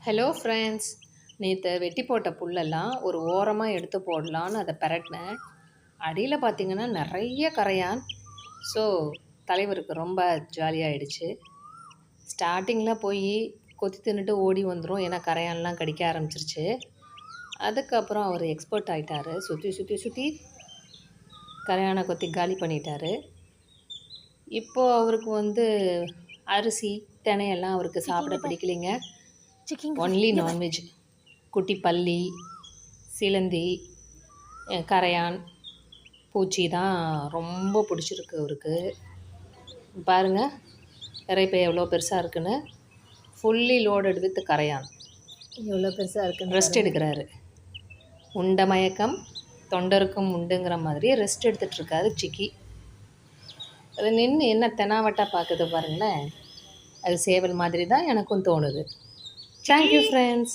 Hello friends. நேற்று வெட்டி போட்ட புல்லெல்லாம் ஒரு ஓரமாக எடுத்து போடலான்னு அதை பெரட்டினேன். அடியில் பார்த்திங்கன்னா நிறைய கரையான். ஸோ தலைவருக்கு ரொம்ப ஜாலியாகிடுச்சு. ஸ்டார்டிங்கில் போய் கொத்தி தின்னுட்டு ஓடி வந்துடும், ஏன்னா கரையான்லாம் கடிக்க ஆரம்பிச்சிருச்சு. அதுக்கப்புறம் அவர் எக்ஸ்பர்ட் ஆகிட்டார். சுற்றி சுற்றி சுற்றி கரையானை கொத்தி காலி பண்ணிட்டார். இப்போது அவருக்கு அரிசி தினையெல்லாம் அவருக்கு சாப்பிட பிடிக்கலைங்க. Only non veg. குட்டி பல்லி, சிலந்தி, கரையான், பூச்சி தான் ரொம்ப பிடிச்சிருக்கு அவருக்கு. பாருங்கள் இறைப்பை எவ்வளோ பெருசாக இருக்குன்னு. ஃபுல்லி லோடட் வித் கரையான். எவ்வளோ பெருசாக இருக்குன்னு ரெஸ்ட் எடுக்கிறாரு. உண்ட மயக்கம் தொண்டருக்கும் உண்டுங்கிற மாதிரி ரெஸ்ட் எடுத்துகிட்ருக்காரு சிக்கி. அது நின்று என்ன தெனாவட்டாக பார்க்குது பாருங்களேன். அது சேவல் மாதிரி தான் எனக்கும் தோணுது. Thank you friends.